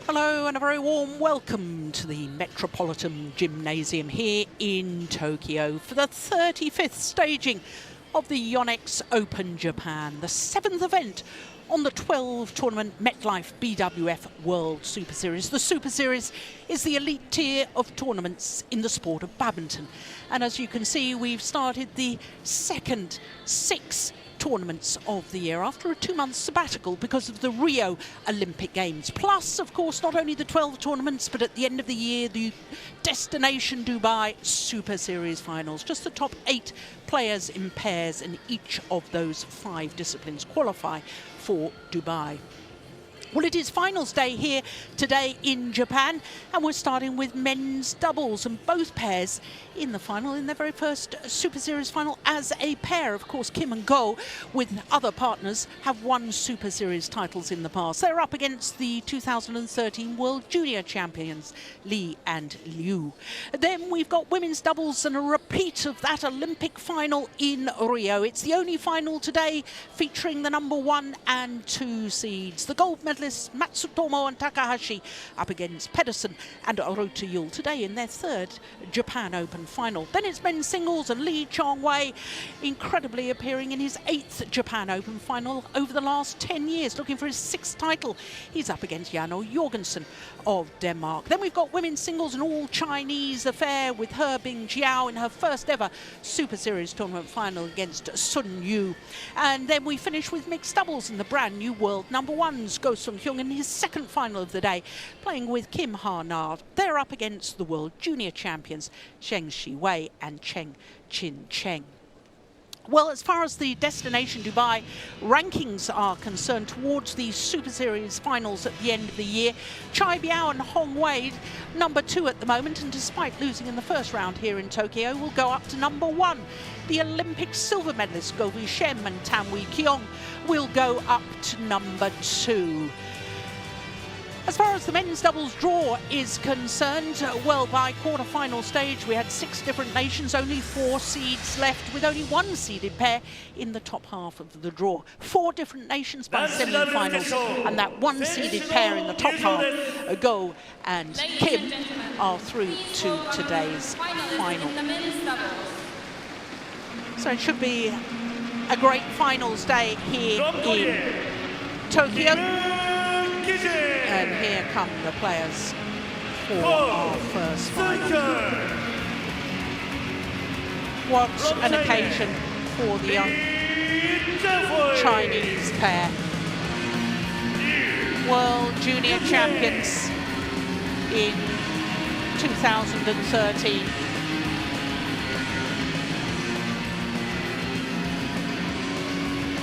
Hello and a very warm welcome to the Metropolitan Gymnasium here in Tokyo for the 35th staging of the Yonex Open Japan, the 7th event on the 12 tournament MetLife BWF World Superseries. The Superseries is the elite tier of tournaments in the sport of badminton. And as you can see, we've started the second 6 tournaments of the year after a 2-month sabbatical because of the Rio Olympic Games. Plus, of course, not only the 12 tournaments, but at the end of the year, the Destination Dubai Super Series finals. Just the top 8 players in pairs in each of those 5 disciplines qualify for Dubai. Well, it is finals day here today in Japan, and we're starting with men's doubles, and both pairs in the final, in their very first Super Series final as a pair. Of course, Kim and Go, with other partners, have won Super Series titles in the past. They're up against the 2013 World Junior Champions, Lee and Liu. Then we've got women's doubles and a repeat of that Olympic final in Rio. It's the only final today featuring the number 1 and 2 seeds. The gold medalists Matsutomo and Takahashi up against Pedersen and Oroto today in their 3rd Japan Open final. Then it's men's singles and Lee Junhui, incredibly appearing in his 8th Japan Open final over the last 10 years, looking for his 6th title. He's up against Jan Jorgensen of Denmark. Then we've got women's singles, an all-Chinese affair with He Bingjiao in her first ever Super Series tournament final against Sun Yu. And then we finish with mixed doubles in the brand new world number 1s, Go Hyun in his 2nd final of the day, playing with Kim Ha-na. They're up against the world junior champions Zheng Shiwei and Cheng Chin-cheng. Well, as far as the Destination Dubai rankings are concerned towards the Super Series finals at the end of the year, Chai Biao and Hong Wei, number 2 at the moment, and despite losing in the first round here in Tokyo, will go up to number 1. The Olympic silver medalists Go Vi-shem and Tan Wee-kyung will go up to number 2. As far as the men's doubles draw is concerned, well, by quarter-final stage, we had 6 different nations, only 4 seeds left, with only 1 seeded pair in the top half of the draw. 4 different nations by semi-finals, and that 1 seeded pair in the top half, Go and Kim, are through to today's final. So it should be a great finals day here in Tokyo. And here come the players for our first final. What an occasion for the young Chinese pair. World Junior Champions in 2013.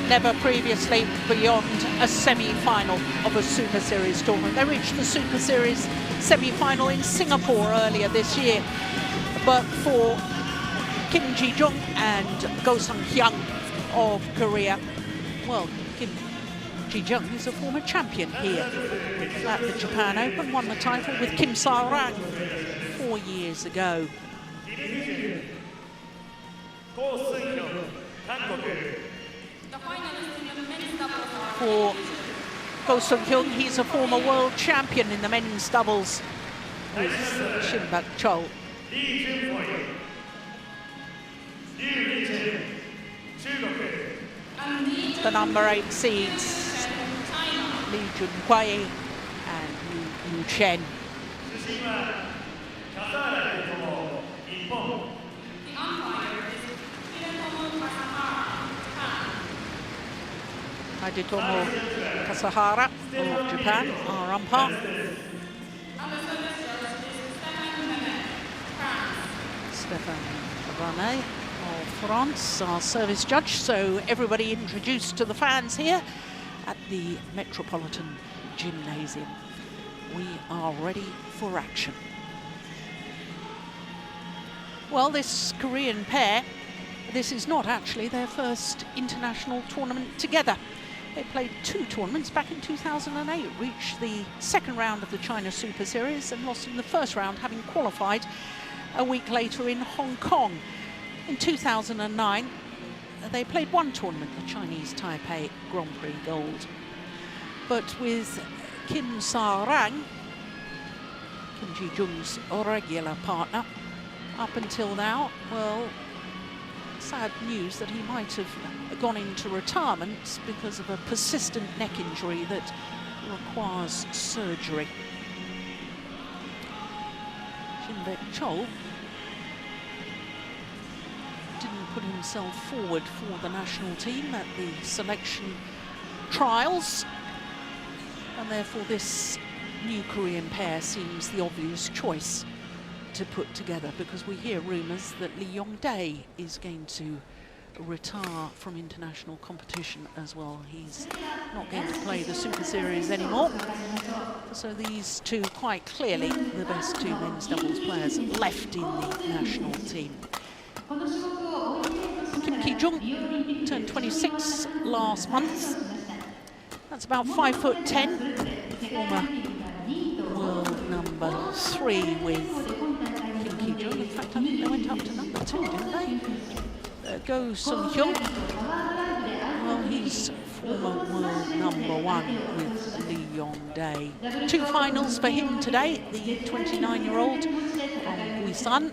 Never previously beyond a semi-final of a Super Series tournament. They reached the Super Series semi-final in Singapore earlier this year. But for Kim Ji-jung and Go Sung-hyun of Korea, well, Kim Ji-jung is a former champion here at the Japan Open, won the title with Kim Sa-rang 4 years ago. For Go Sung-hyun, he's a former world champion in the men's doubles with Shin Bak-chol. The number 8 seeds, Lee Junhui and Yuchen. Hidetomo Kasahara of Japan, our umpire. Stéphane Vanet of France, our service judge. So everybody introduced to the fans here at the Metropolitan Gymnasium. We are ready for action. Well, this Korean pair, this is not actually their first international tournament together. They played 2 tournaments back in 2008, reached the 2nd round of the China Super Series and lost in the 1st round, having qualified a week later in Hong Kong. In 2009, they played 1 tournament, the Chinese Taipei Grand Prix Gold. But with Kim Sa-rang Kim Ji-jung's regular partner. Up until now, well, sad news that he might have gone into retirement because of a persistent neck injury that requires surgery. Shin-baek Chol didn't put himself forward for the national team at the selection trials, and therefore this new Korean pair seems the obvious choice to put together, because we hear rumours that Lee Yong-dae is going to retire from international competition as well. He's not going to play the Super Series anymore. So these two, quite clearly the best two men's doubles players left in the national team. Kim Ki-jung turned 26 last month. That's about 5'10", former world number 3 with Kim Ki-jung. In fact, I think they went up to number 2, didn't they? Go Hyun. Well, he's former world number 1 with Lee Yong-dae. 2 finals for him today, the 29-year-old from Busan.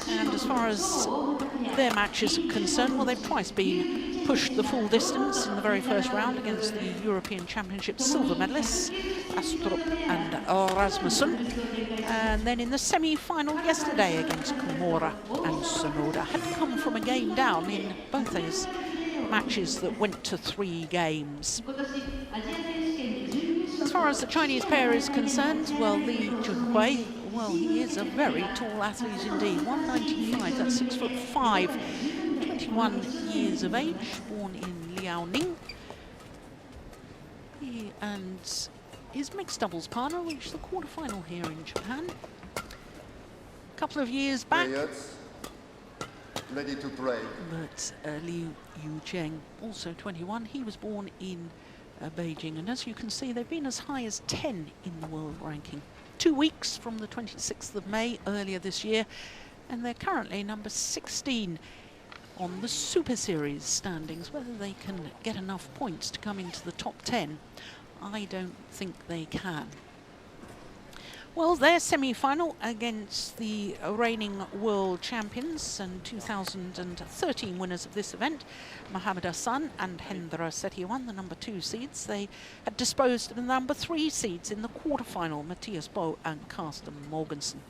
And as far as their matches are concerned, well, they've twice been pushed the full distance in the very first round against the European Championships silver medalists, Astrup and Rasmussen. And then in the semi-final yesterday against Komura and Sonoda, had come from a game down in both those matches that went to 3 games. As far as the Chinese pair is concerned, well, Lee Junhui, well, he is a very tall athlete indeed, 195, that's 6'5", 21 years of age, born in Liaoning. He and his mixed doubles partner reached the quarterfinal here in Japan a couple of years back. Ready to play. But Liu Yuchen, also 21, he was born in Beijing, and as you can see, they've been as high as 10 in the world ranking. 2 weeks from the 26th of May earlier this year, and they're currently number 16 on the Super Series standings. Whether they can get enough points to come into the top 10, I don't think they can. Well, their semi-final against the reigning world champions and 2013 winners of this event, Mohamed Hassan and Hendra Setiawan, the number 2 seeds. They had disposed of the number 3 seeds in the quarterfinal, Matthias Bo and Carsten Morgensen.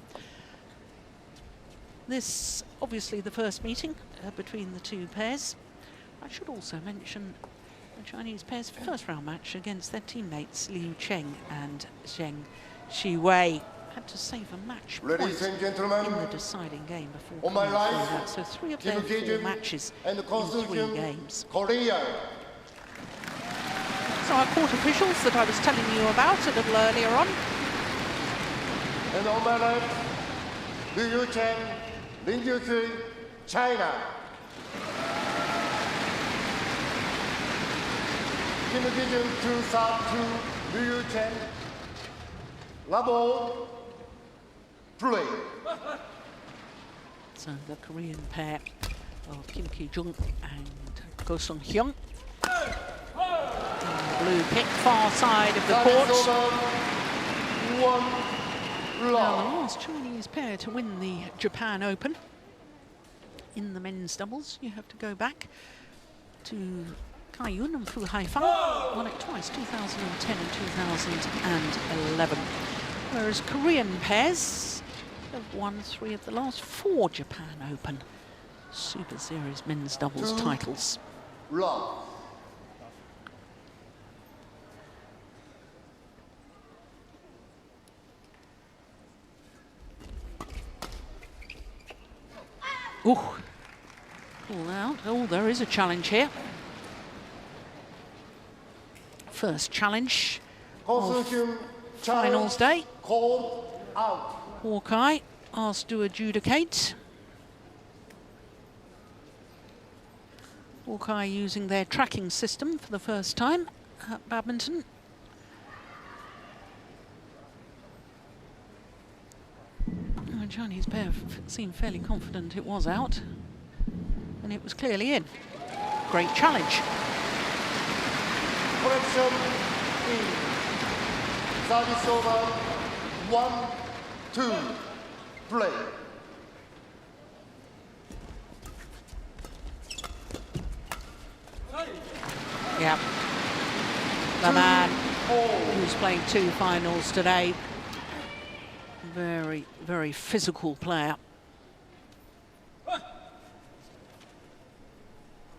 This, obviously, the first meeting between the two pairs. I should also mention the Chinese pair's first round match against their teammates Liu Cheng and Zheng Shiwei. Had to save a match point in the deciding game before coming through that. So 3 of their 4 matches in 3 games. Korea. So our court officials that I was telling you about a little earlier on. And on my left, Liu Yuchen, Lin Yuchen, China. Kim Ki-jung to serve to Liu Yuchen. Labo. Play. So the Korean pair of Kim Ki-jung and Go Sung-hyun. Blue pick, far side of the court. Now, the last Chinese pair to win the Japan Open in the men's doubles, you have to go back to Hyun and Fu Haifeng. Won it twice, 2010 and 2011. Whereas Korean pairs have won 3 of the last 4 Japan Open Super Series men's doubles titles. Love. Ooh, pull out. Oh, there is a challenge here. First challenge of finals day. Called out. Hawkeye asked to adjudicate. Hawkeye using their tracking system for the first time at badminton. The Chinese pair seemed fairly confident it was out, and it was clearly in. Great challenge. Correction, Service over. 1-2. Play. Yeah. The man who's playing 2 finals today. Very, very physical player.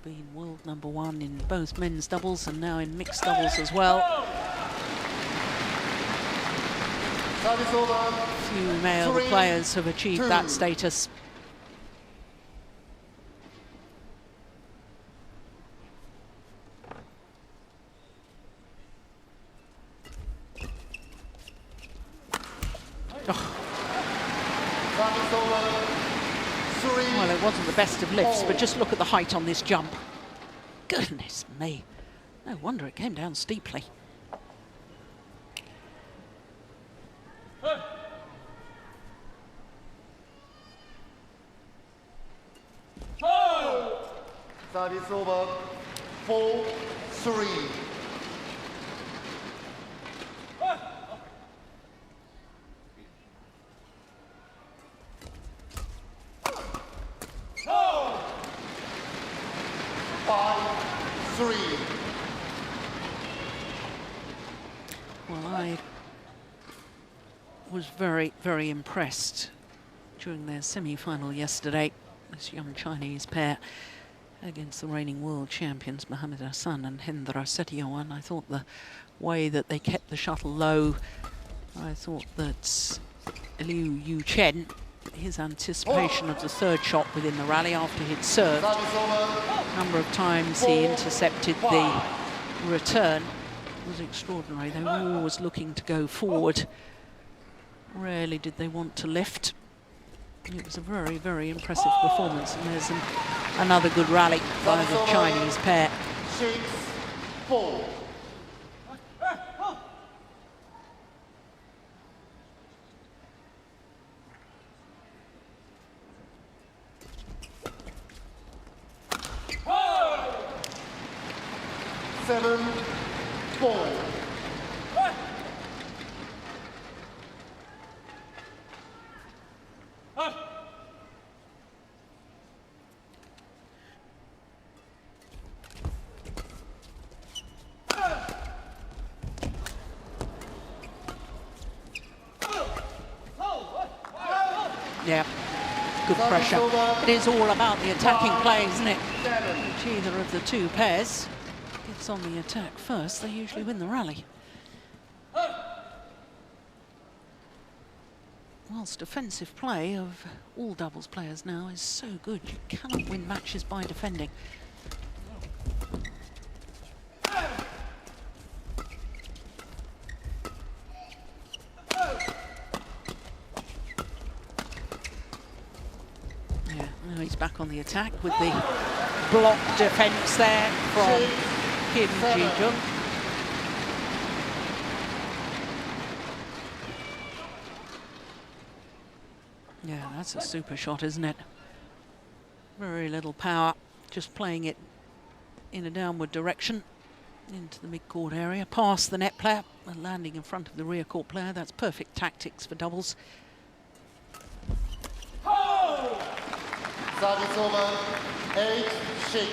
Been world #1 in both men's doubles and now in mixed doubles as well. Service over. Few male 3, players have achieved 2. that status. Well, it wasn't the best of lifts, but just look at the height on this jump. Goodness me. No wonder it came down steeply. Service over. 4-3. Well, I was very, very impressed during their semi-final yesterday, this young Chinese pair against the reigning world champions Mohammed Hassan and Hendra Setioan. I thought the way that they kept the shuttle low, I thought that Liu Yuchen, his anticipation of the 3rd shot within the rally after he'd served, a number of times he intercepted the return, was extraordinary. They were always looking to go forward. Rarely did they want to lift. It was a very, very impressive performance, and there's another good rally by the Chinese pair. 6-4. Yeah, good pressure. It is all about the attacking play, isn't it? Which either of the 2 pairs gets on the attack first, they usually win the rally. Whilst defensive play of all doubles players now is so good, you cannot win matches by defending. Now he's back on the attack with the block defence there from Kim Ji-jung. Yeah, that's a super shot, isn't it? Very little power, just playing it in a downward direction into the mid-court area, past the net player and landing in front of the rear court player. That's perfect tactics for doubles. Service over. 8-6.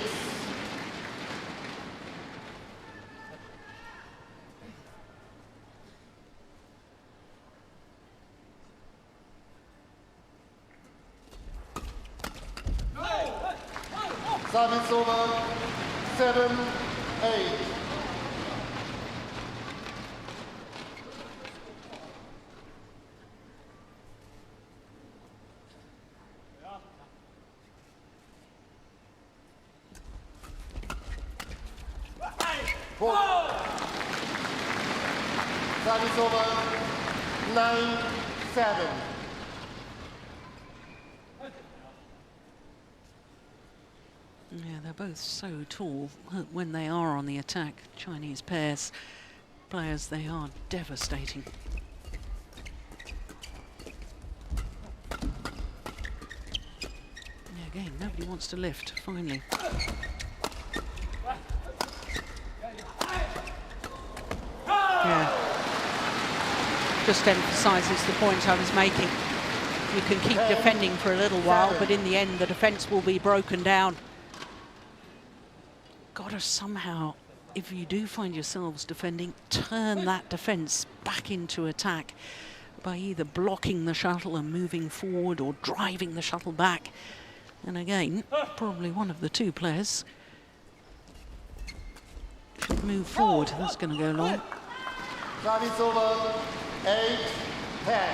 Service over. 7-8. Service over. 9-7. Yeah, they're both so tall when they are on the attack. Chinese pairs, players, they are devastating. Yeah, again, nobody wants to lift, finally. Just emphasises the point I was making. You can keep defending for a little while, but in the end, the defence will be broken down. Got to somehow, if you do find yourselves defending, turn that defence back into attack by either blocking the shuttle and moving forward or driving the shuttle back. And again, probably one of the two players should move forward. That's going to go long. Service over, 8-10.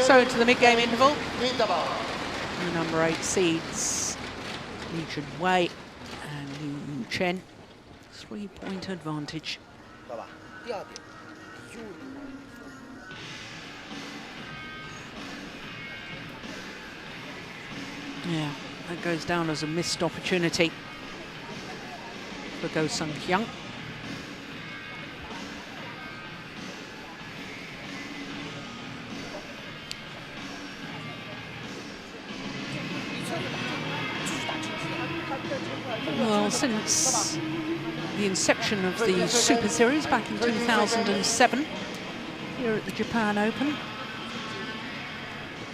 So to the mid-game interval. The number 8 seeds, Junhui and Yuchen. 3-point advantage. Yeah, that goes down as a missed opportunity for Hyun. Well, since the inception of the Super Series back in 2007, here at the Japan Open,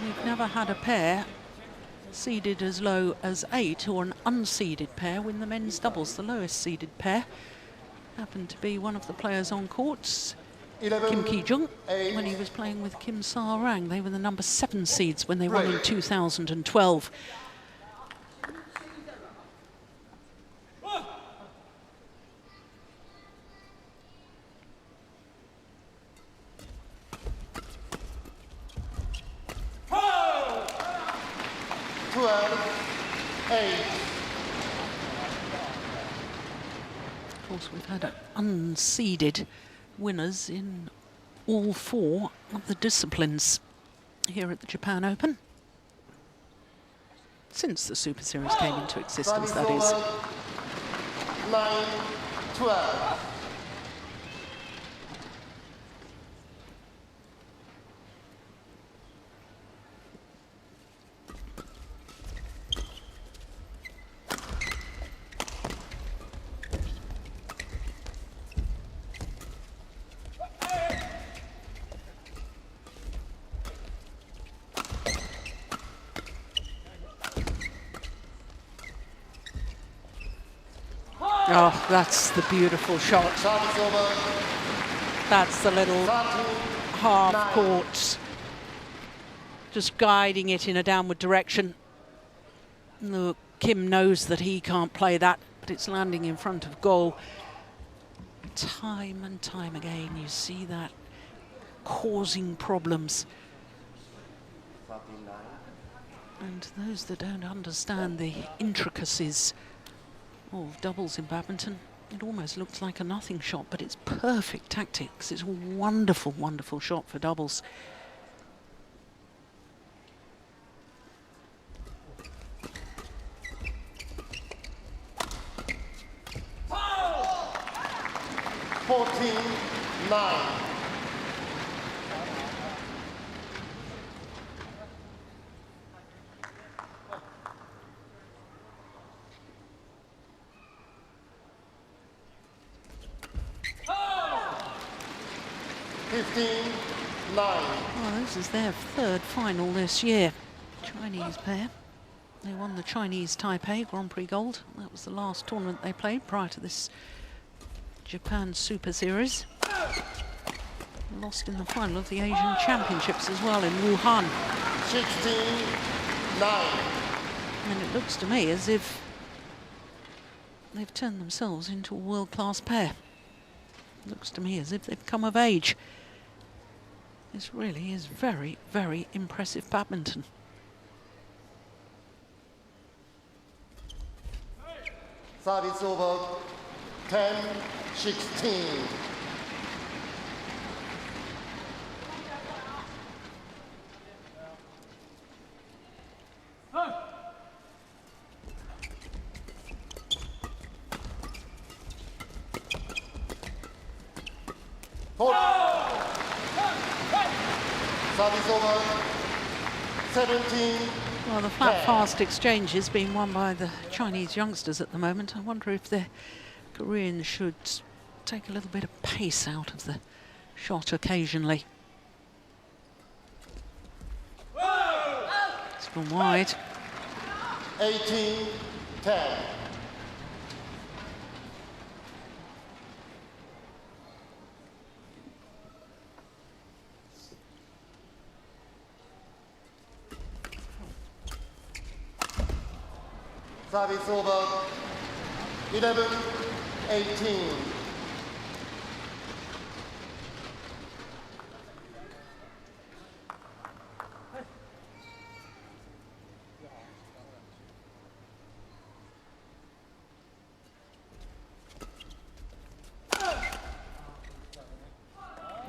we've never had a pair seeded as low as 8 or an unseeded pair win the men's doubles. The lowest seeded pair happened to be one of the players on courts, Kim Ki-jung, when he was playing with Kim Sa-rang. They were the number 7 seeds when they won in 2012. Of course, we've had unseeded winners in all 4 of the disciplines here at the Japan Open. Since the Super Series came into existence, that is. 9-12. Oh, that's the beautiful shot. That's the little half court, just guiding it in a downward direction. Look, Kim knows that he can't play that, but it's landing in front of goal. Time and time again, you see that causing problems. And those that don't understand the intricacies of doubles in badminton, it almost looks like a nothing shot, but it's perfect tactics. It's a wonderful, wonderful shot for doubles. Oh! 14-9. Well, this is their 3rd final this year. Chinese pair. They won the Chinese Taipei Grand Prix Gold. That was the last tournament they played prior to this Japan Super Series. Lost in the final of the Asian Championships as well in Wuhan. 16-9. And it looks to me as if they've turned themselves into a world-class pair. Looks to me as if they've come of age. This really is very, very impressive badminton. Service over, 10-16. Hold. Service over. 17. Well, the flat fast exchange is being won by the Chinese youngsters at the moment. I wonder if the Koreans should take a little bit of pace out of the shot occasionally. It's gone wide. 18-10. Service over. 11-18.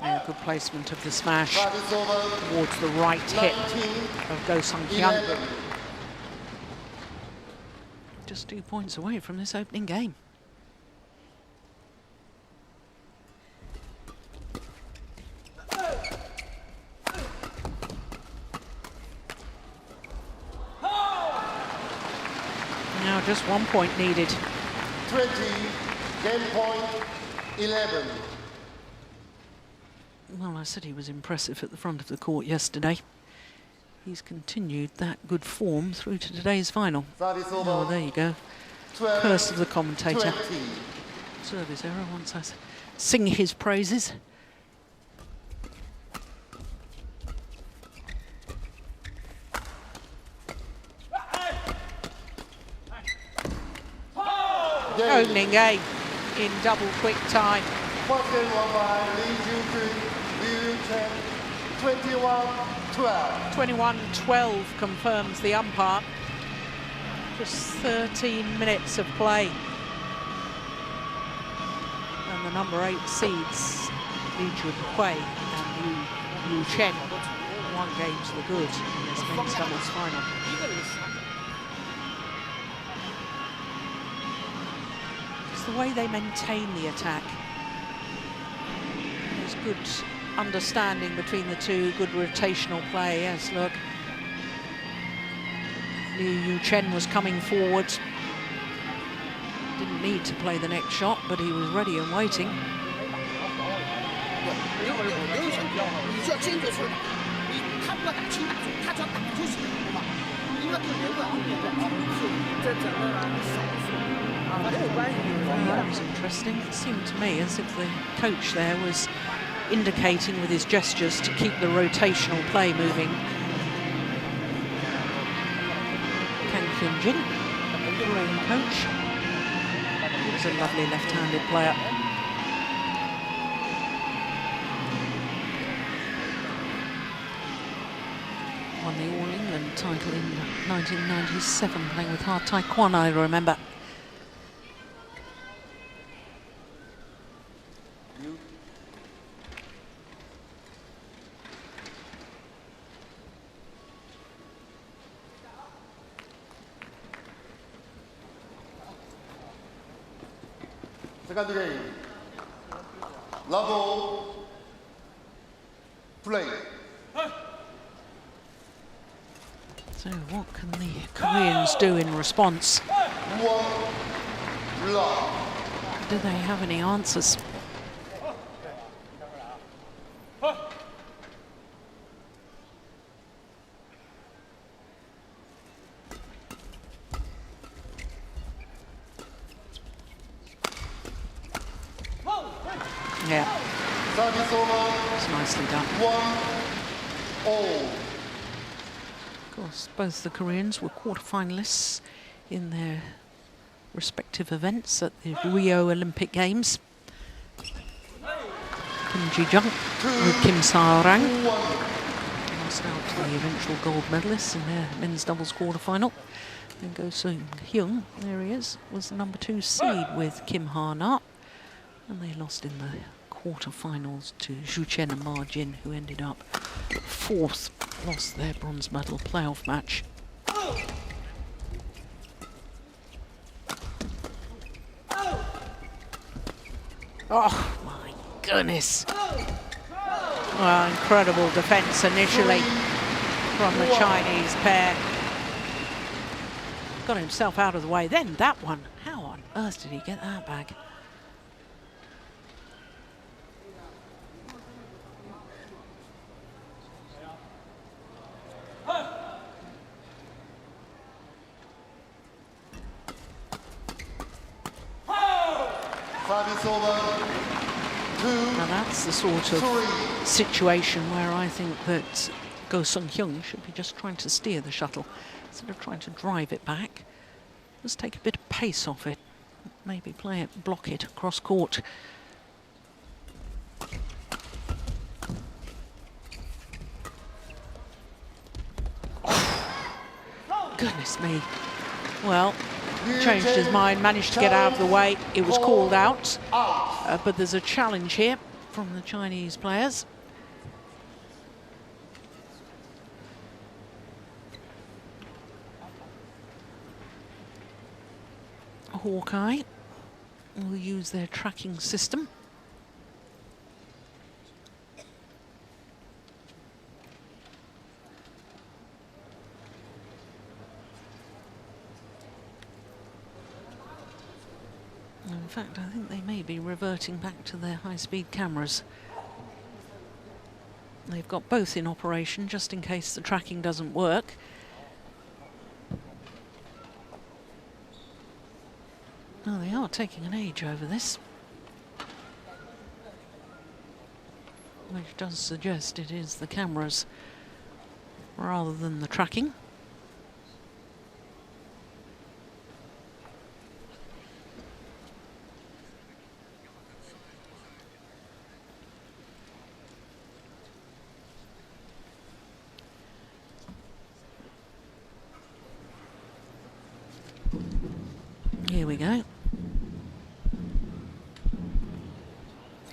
Yeah, good placement of the smash Service over. towards the right hip 19, of Hyun. 11. Just 2 points away from this opening game. Now just 1 point needed. 20, game point 11. Well, I said he was impressive at the front of the court yesterday. He's continued that good form through to today's final. Service over. Oh, there you go. 12, Curse of the commentator. 20. Service error once I sing his praises. Opening game in double quick time. First game won by Junhui, Yuchen, 21-12. 21-12 confirms the umpire. Just 13 minutes of play. And the number 8 seeds, Junhui and Yuchen, 1 game to the good in this men's doubles final. It's the way they maintain the attack. There's good understanding between the two, good rotational play. Yes, look. Yuchen was coming forward. Didn't need to play the next shot, but he was ready and waiting. That was interesting. It seemed to me as if the coach there was indicating with his gestures to keep the rotational play moving. Hyun, the Korean coach. He was a lovely left-handed player. Won the All England title in 1997, playing with Hard Taekwondo, I remember. Second game. Level. Play. So what can the Koreans do in response? 1 love. Do they have any answers? Yeah, Service over. it's nicely done. 1-0. Of course, both the Koreans were quarterfinalists in their respective events at the Rio Olympic Games. Jung with Kim Sa-rang lost out to the eventual gold medalists in their men's doubles quarterfinal. Then Hyun, there he is, was the number 2 seed with Kim Ha-na, and they lost in the quarterfinals to Yuchen and Ma Jin, who ended up 4th, lost their bronze medal playoff match. Oh my goodness! Well, incredible defence initially from the Chinese pair. Got himself out of the way. Then that one. How on earth did he get that back? Now that's the sort of situation where I think that Hyun should be just trying to steer the shuttle instead of trying to drive it back. Just take a bit of pace off it. Maybe play it, block it across court. Goodness me. Well, changed his mind, managed to get out of the way. It was called out, but there's a challenge here from the Chinese players. Hawkeye will use their tracking system. In fact, I think they may be reverting back to their high-speed cameras. They've got both in operation just in case the tracking doesn't work. Oh, they are taking an age over this, which does suggest it is the cameras rather than the tracking. Here we go.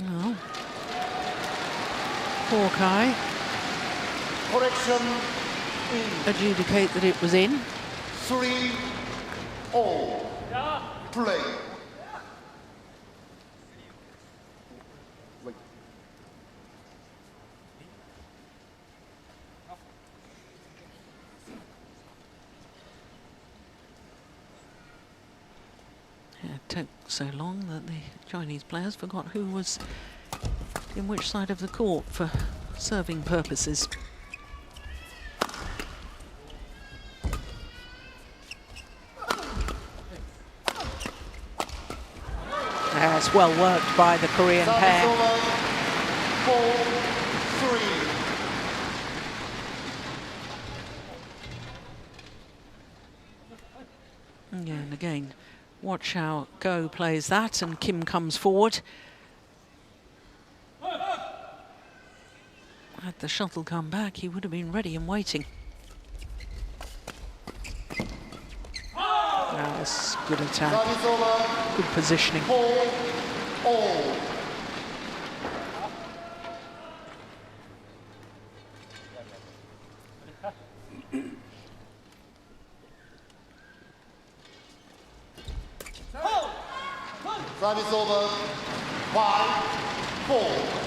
Oh. Hawkeye. Correction in. Adjudicate that it was in. 3-all. Play. It took so long that the Chinese players forgot who was in which side of the court for serving purposes. That's well worked by the Korean pair. 4-3. Yeah, and again, watch how Go plays that, and Kim comes forward. Had the shuttle come back, he would have been ready and waiting. That's good attack, good positioning. 4-all. Service over. 5-4.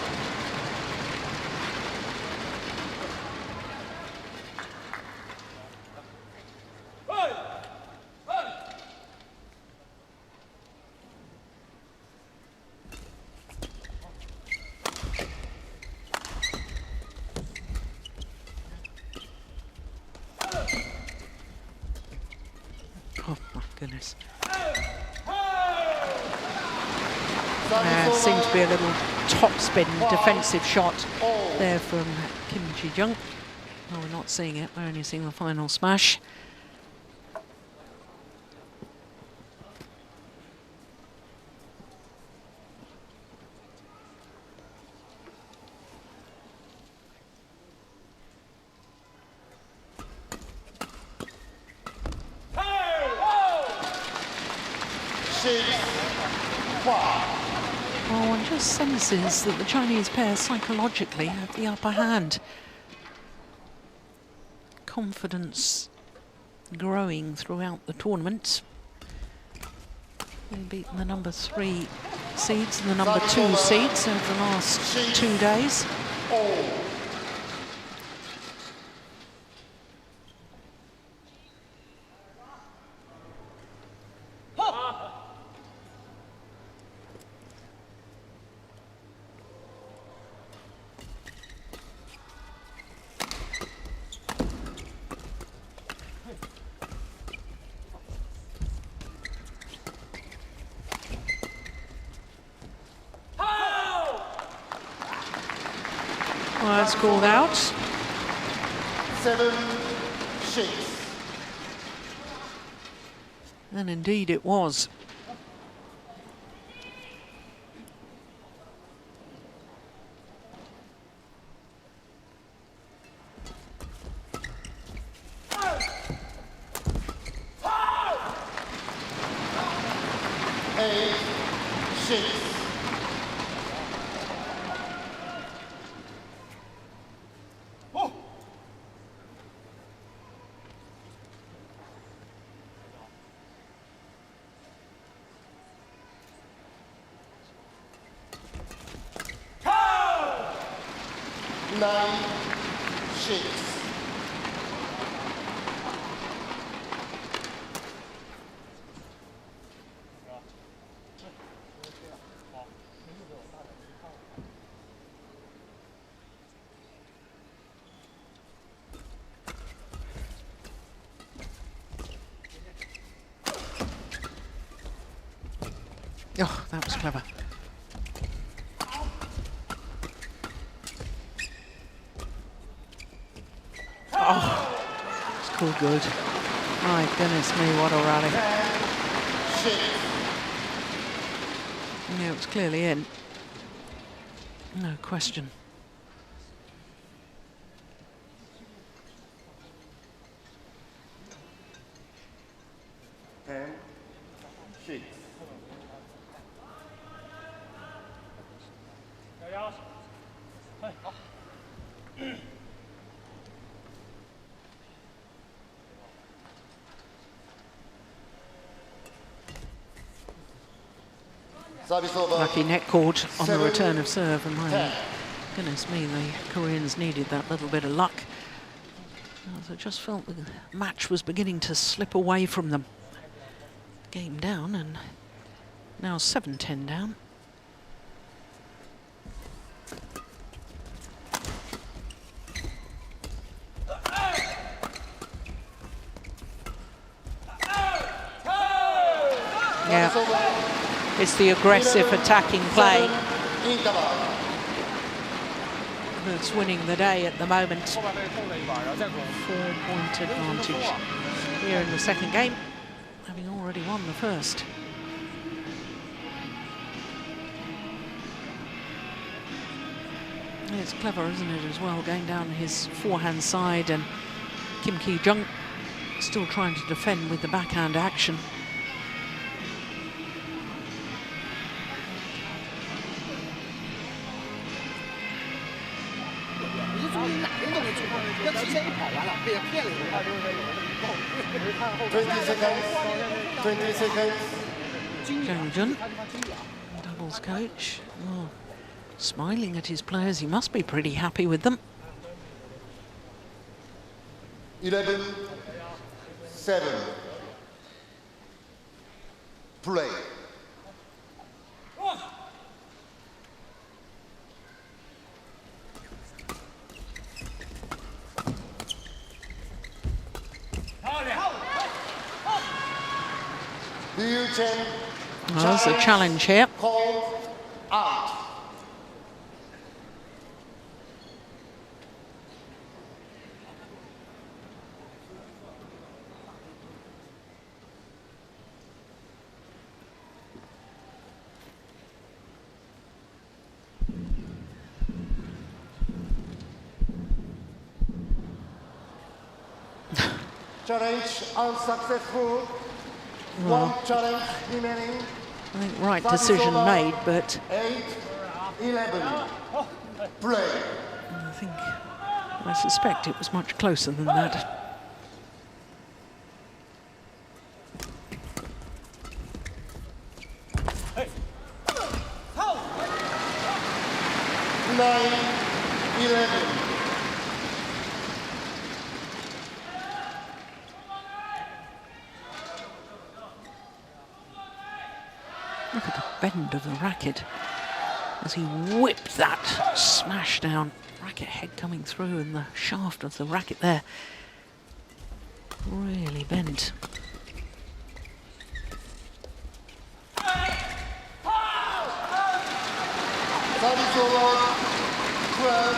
Oh my goodness. Seemed to be a little topspin defensive shot there from Kim Ji-jung. Oh, we're not seeing it, we're only seeing the final smash. Oh, one just senses that the Chinese pair psychologically have the upper hand. Confidence growing throughout the tournament. They've beaten the number 3 seeds and the number 2 seeds over the last 2 days. all. Well, that's called out. 7-6. And indeed it was. Oh, that was clever. Oh, it's called good. My goodness me, what a rally. Yeah, it was clearly in. No question. Lucky net cord on the return of serve, and my goodness me, the Koreans needed that little bit of luck. I just felt the match was beginning to slip away from them. Game down, and now 7-10 down. Yeah. It's the aggressive attacking play that's winning the day at the moment. 4-point advantage here in the second game, having already won the first. It's clever, isn't it, as well, going down his forehand side, and Jung still trying to defend with the backhand action. Jung, doubles coach, oh, smiling at his players. He must be pretty happy with them. 11-7. Play. Yuchen. Well, there's a challenge here. Called out. Challenge unsuccessful. Well, one challenge remaining. I think right decision made, but 8-11. Play. I suspect it was much closer than that. 11. Look at the bend of the racket as he whipped that smash down. Racket head coming through and the shaft of the racket there really bent. Service over 12-9.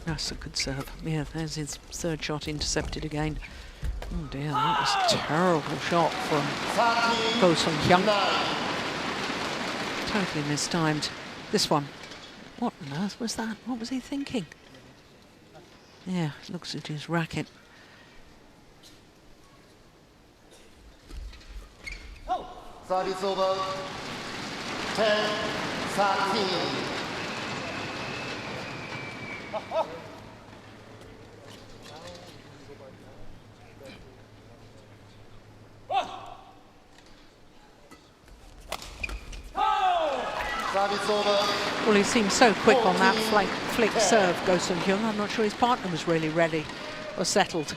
That's a good serve. Yeah, there's his third shot intercepted again. Oh dear, that was a terrible shot from Hyun. Totally mistimed. This one. What on earth was that? What was he thinking? Yeah, looks at his racket. Service over 10-13. Service over. Well, he seemed so quick on that flick serve, Hyun. I'm not sure his partner was really ready or settled.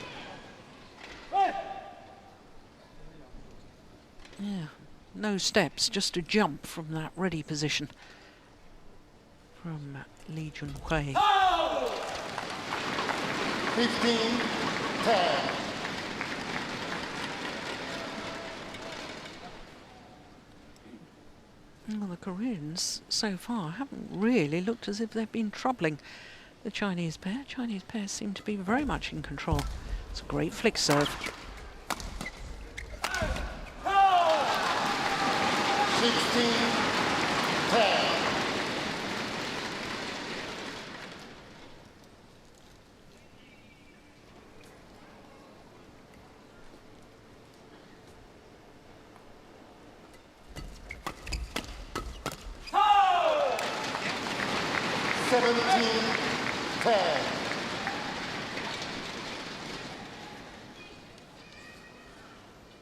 Yeah, no steps, just a jump from that ready position from Junhui. 15-10. Well, the Koreans so far haven't really looked as if they've been troubling the Chinese pair. Chinese pair seem to be very much in control. It's a great flick serve. 16-10.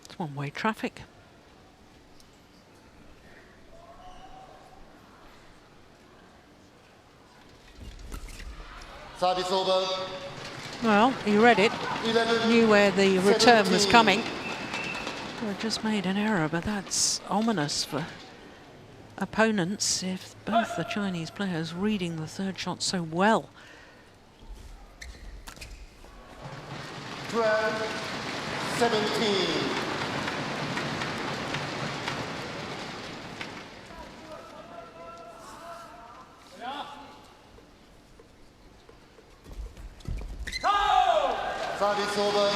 It's one-way traffic. Service over. Well, he read it, 11, knew where the return was 17. coming. Well, just made an error, but that's ominous for opponents if both the Chinese players reading the third shot so well. 12-17. Service over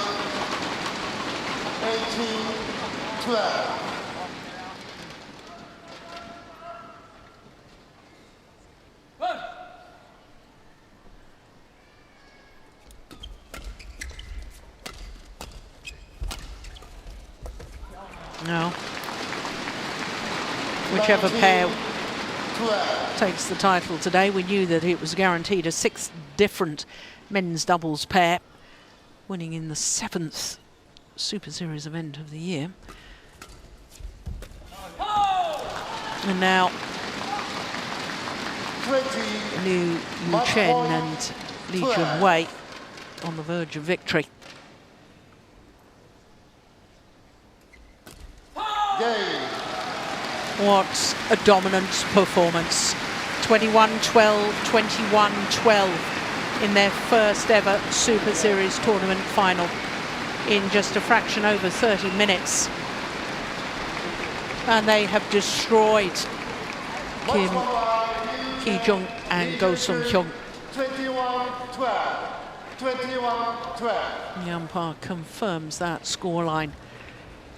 18-12. No. Whichever pair 12. takes the title today, we knew that it was guaranteed a 6th different men's doubles pair, winning in the 7th Super Series event of the year. And now Yuchen and Junhui on the verge of victory. What a dominant performance. 21-12, 21-12 in their first ever Super Series tournament final in just a fraction over 30 minutes. And they have destroyed Kim Ki-jung and Hyun. 21-12. 21-12. The umpire confirms that scoreline.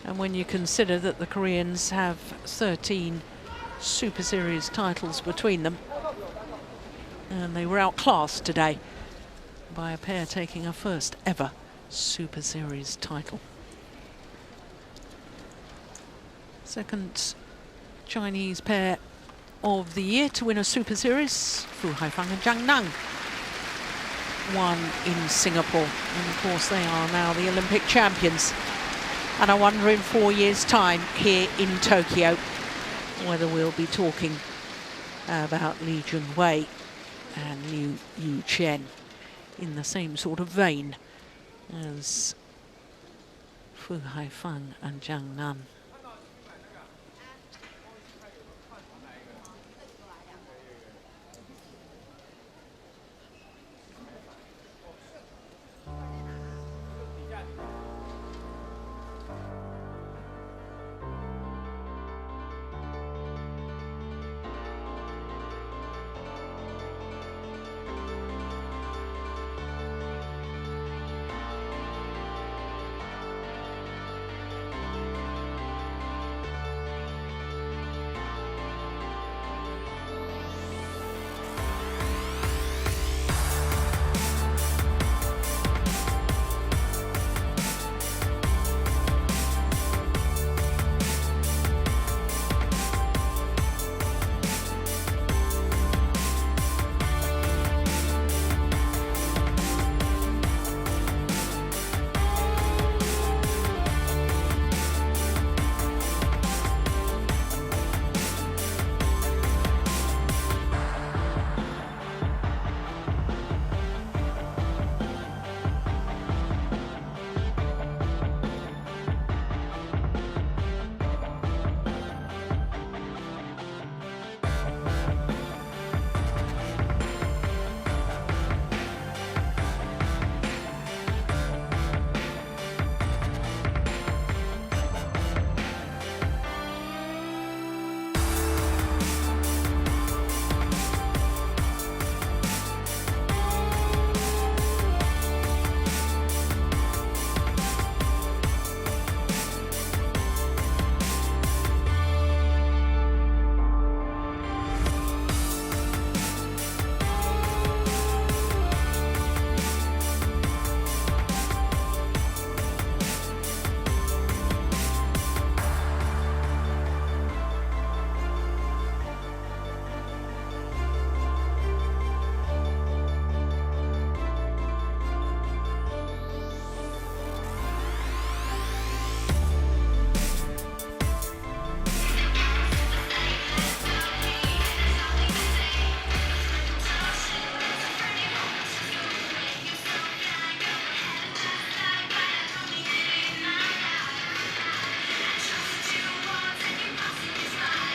And when you consider that the Koreans have 13 Super Series titles between them, and they were outclassed today by a pair taking a first ever Super Series title. Second Chinese pair of the year to win a Super Series, Fu Haifeng and Jung won in Singapore. And of course they are now the Olympic champions. And I wonder in 4 years' time here in Tokyo whether we'll be talking about Lee Junhui and Liu Yuchen in the same sort of vein as Fu Haifeng and Jung Nan.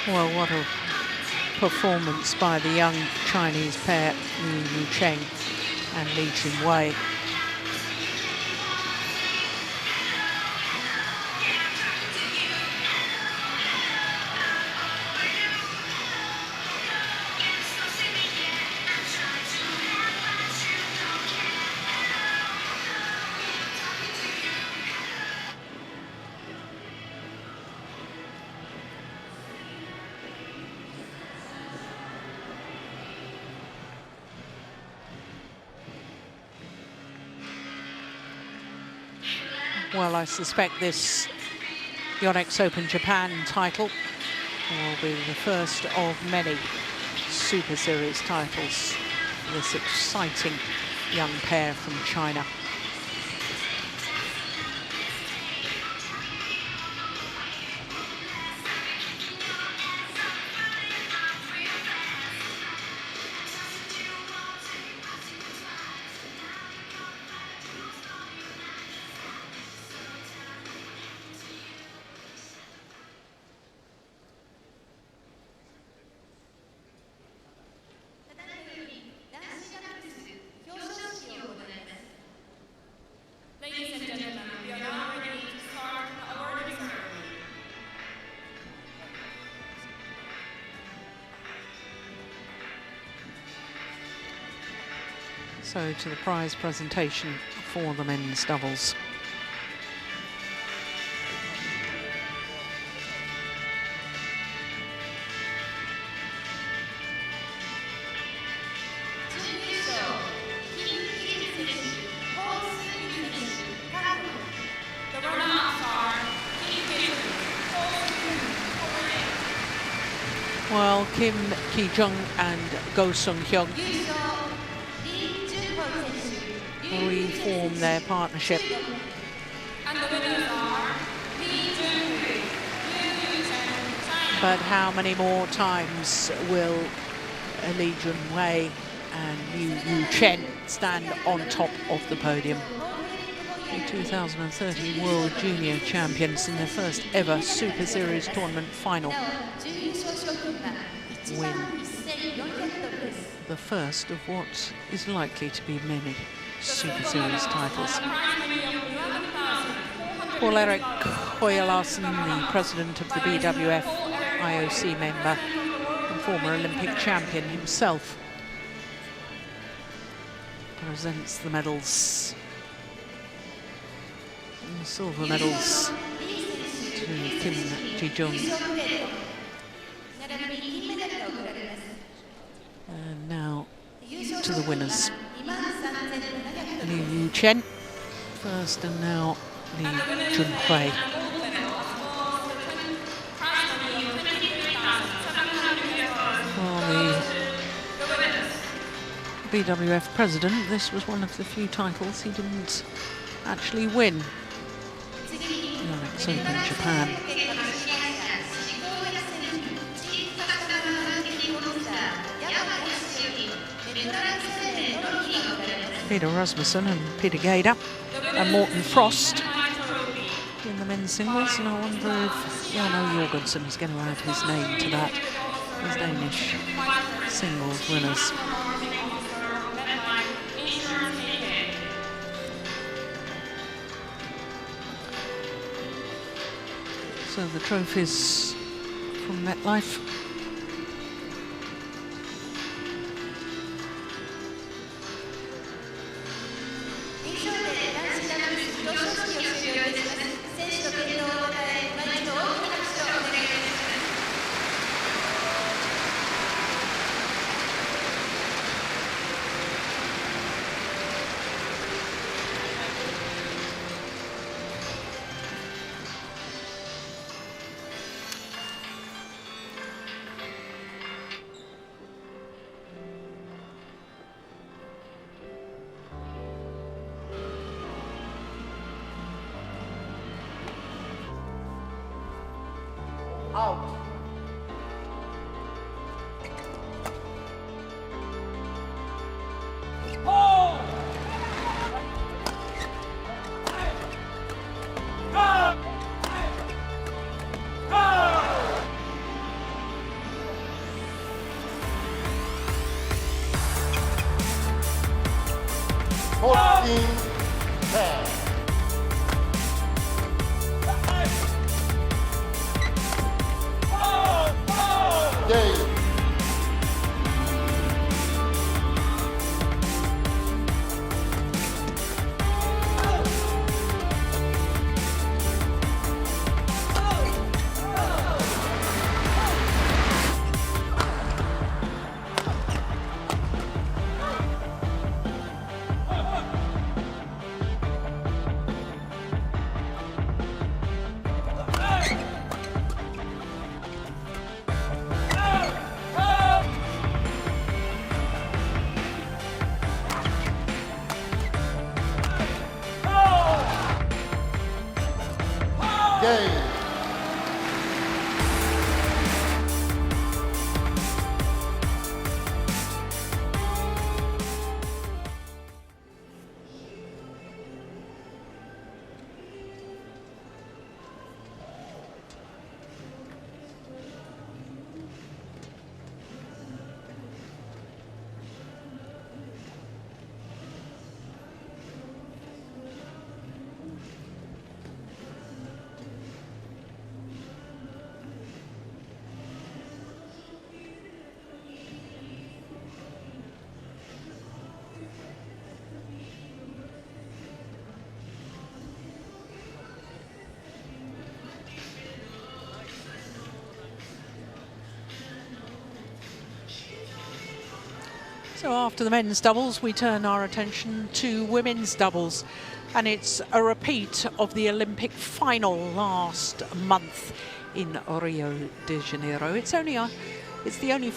Well, what a performance by the young Chinese pair, Liu Yuchen and Lee Junhui. Well, I suspect this Yonex Open Japan title will be the first of many Super Series titles for this exciting young pair from China. So to the prize presentation for the men's doubles. Well, Kim Ki-jung and Go Sung-hyun reform their partnership. But how many more times will Lee Junhui and Yuchen stand on top of the podium? The 2013 World Junior Champions in their first ever Super Series tournament final win the first of what is likely to be many Super Series titles. Paul Erik Høyer-Larsen, the president of the BWF IOC member and former Olympic champion himself, presents the medals. And the silver medals to Kim Ki-jung. And now to the winners. Liu Yuchen first, and now Lee Junhui. Well, the BWF president, this was one of the few titles he didn't actually win. Yonex Open Japan. Peter Rasmussen and Peter Gader and Morten Frost in the men's singles, and I wonder if Jan Jorgensen is going to add his name to that as Danish singles winners. So the trophies from MetLife. Out. So after the men's doubles, we turn our attention to women's doubles, and it's a repeat of the Olympic final last month in Rio de Janeiro. It's only It's the only